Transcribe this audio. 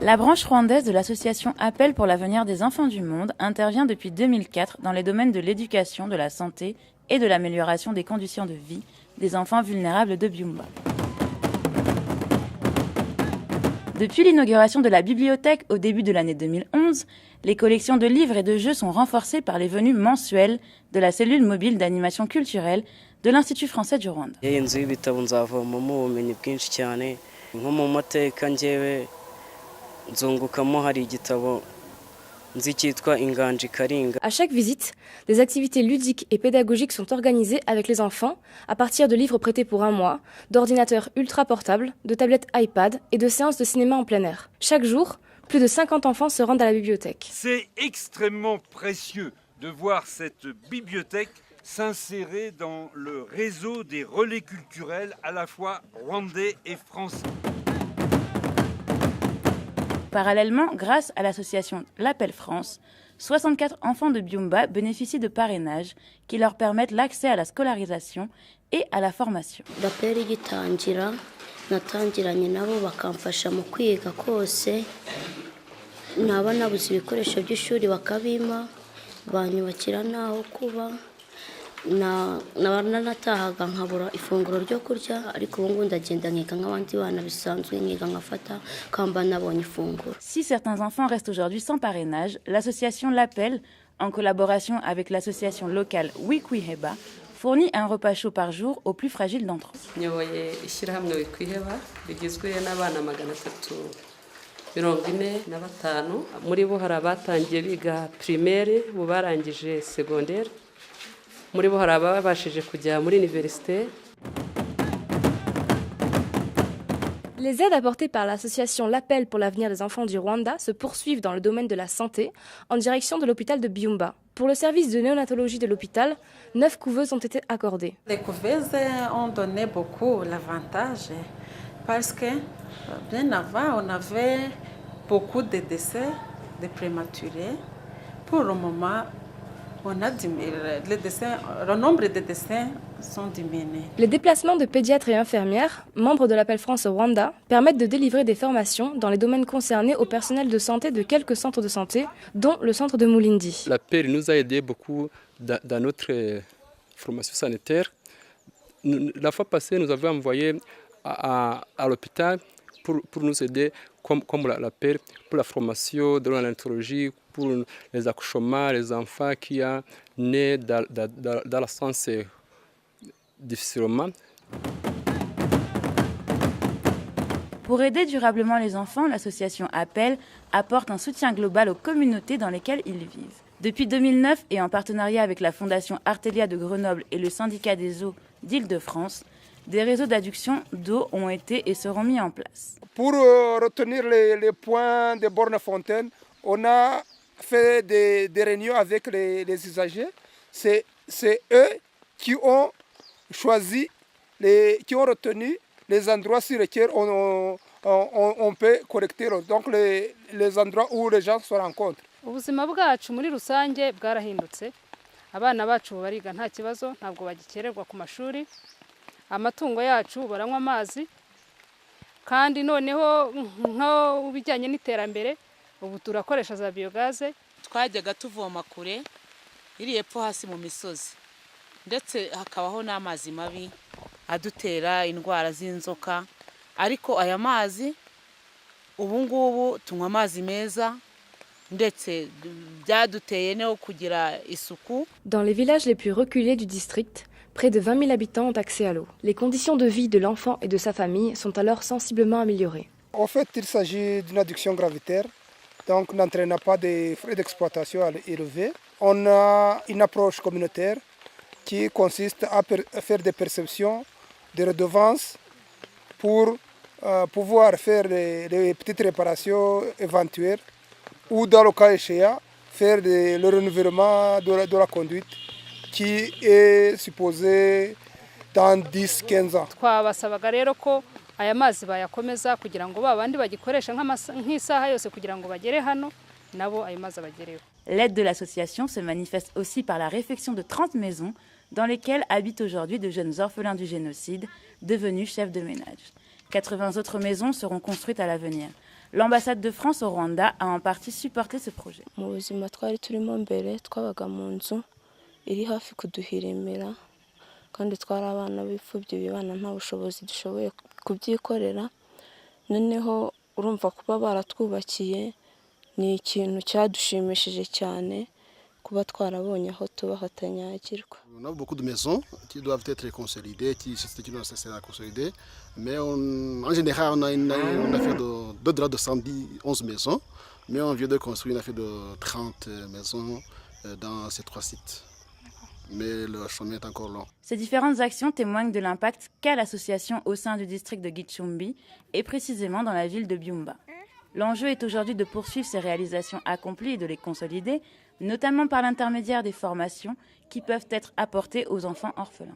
La branche rwandaise de l'association Appel pour l'avenir des enfants du monde intervient depuis 2004 dans les domaines de l'éducation, de la santé et de l'amélioration des conditions de vie des enfants vulnérables de Byumba. Depuis l'inauguration de la bibliothèque au début de l'année 2011, les collections de livres et de jeux sont renforcées par les venues mensuelles de la cellule mobile d'animation culturelle de l'Institut français du Rwanda. À chaque visite, des activités ludiques et pédagogiques sont organisées avec les enfants à partir de livres prêtés pour un mois, d'ordinateurs ultra portables, de tablettes iPad et de séances de cinéma en plein air. Chaque jour, plus de 50 enfants se rendent à la bibliothèque. C'est extrêmement précieux de voir cette bibliothèque s'insérer dans le réseau des relais culturels à la fois rwandais et français. Parallèlement, grâce à l'association L'Appel France, 64 enfants de Byumba bénéficient de parrainages qui leur permettent l'accès à la scolarisation et à la formation. L'Appel igitangira natangiranye nabo bakamfasha mu kwiga kose naba nabuze ibikoresho by'ishuri bakabima banyubakira naho kuba natahaga nkabura ifunguro ryo kurya ariko ubu ngubu ndagenda nkiga nk'abandi bana bisanzwe nkiga nkafata kamba nabonye ifunguro. Si certains enfants restent aujourd'hui sans parrainage, l'association L'Appel, en collaboration avec l'association locale Wikwiheba, fournit un repas chaud par jour aux plus fragiles d'entre eux. Nyoboye ishyirahamwe Wikwiheba rigizwe n'abana 345 muri bo hari abatangiye biga primaire bo barangije secondaire. Les aides apportées par l'association L'Appel pour l'avenir des enfants du Rwanda se poursuivent dans le domaine de la santé en direction de l'hôpital de Byumba. Pour le service de néonatologie de l'hôpital, 9 couveuses ont été accordées. Les couveuses ont donné beaucoup l'avantage parce que bien avant, on avait beaucoup de décès de prématurés. Pour le moment, le nombre de décès sont diminués. Les déplacements de pédiatres et infirmières, membres de l'Appel France au Rwanda, permettent de délivrer des formations dans les domaines concernés au personnel de santé de quelques centres de santé, dont le centre de Mulindi. L'Appel nous a aidé beaucoup dans notre formation sanitaire. La fois passée, nous avons envoyé à l'hôpital pour nous aider, comme l'Appel, pour la formation de l'anatologie, pour les accouchements, les enfants qui sont nés dans la science difficilement. Pour aider durablement les enfants, l'association Appel apporte un soutien global aux communautés dans lesquelles ils vivent. Depuis 2009 et en partenariat avec la Fondation Artelia de Grenoble et le syndicat des eaux d'Île-de-France, des réseaux d'adduction d'eau ont été et seront mis en place. Pour retenir les points de borne-fontaine, on a fait des réunions avec les usagers. C'est eux qui ont choisi, qui ont retenu les endroits sur lesquels on peut collecter l'eau. Donc les endroits où les gens se rencontrent. Ubuzima bwacu muri rusange bwarahindutse. Abana bacu bariga nta kibazo, ntabwo bagikererwa ku mashuri. Amatungo yacu baranywa amazi. Kandi noneho nko bijyanye n'iterambere ubu turakoresha za biogaze. Twajyaga tuvoma kure iri epfo hasi mu misozi. Ndetse hakabaho n'amazi mabi adutera indwara z'inzoka. Ariko aya mazi ubu ngubu tunywa amazi meza. Dans les villages les plus reculés du district, près de 20 000 habitants ont accès à l'eau. Les conditions de vie de l'enfant et de sa famille sont alors sensiblement améliorées. En fait, il s'agit d'une adduction gravitaire, donc n'entraînant pas des frais d'exploitation élevés. On a une approche communautaire qui consiste à faire des perceptions, des redevances pour pouvoir faire les petites réparations éventuelles ou dans le cas échéant, faire le renouvellement de la conduite qui est supposé dans 10-15 ans. Twabasabaga rero ko aya mazi bayakomeza kugira ngo babandi bagikoresha nk'isaha yose kugira ngo bagere hano nabo ayo mazi abagereho. L'aide de l'association se manifeste aussi par la réfection de 30 maisons dans lesquelles habitent aujourd'hui de jeunes orphelins du génocide devenus chefs de ménage. 80 autres maisons seront construites à l'avenir. L'ambassade de France au Rwanda a en partie supporté ce projet. Mu buzima twari turimo mbere twabaga mu nzu iri hafi kuduhirimira kandi twari abana b'imfubyi bibana nta bushobozi dushoboye kubyikorera, noneho urumva kuba baratwubakiye ni ikintu cyadushimishije cyane kuba twarabonye aho tuba hatanyagirwa. On a beaucoup de maisons qui doivent être consolidées, qui sont nécessaires à consolider, mais en général on a fait d'au-delà de 111 maisons, mais on vient de construire, on a fait de 30 maisons dans ces 3 sites. Mais le chemin est encore long. Ces différentes actions témoignent de l'impact qu'a l'association au sein du district de Gicumbi et précisément dans la ville de Byumba. L'enjeu est aujourd'hui de poursuivre ces réalisations accomplies et de les consolider, notamment par l'intermédiaire des formations qui peuvent être apportées aux enfants orphelins.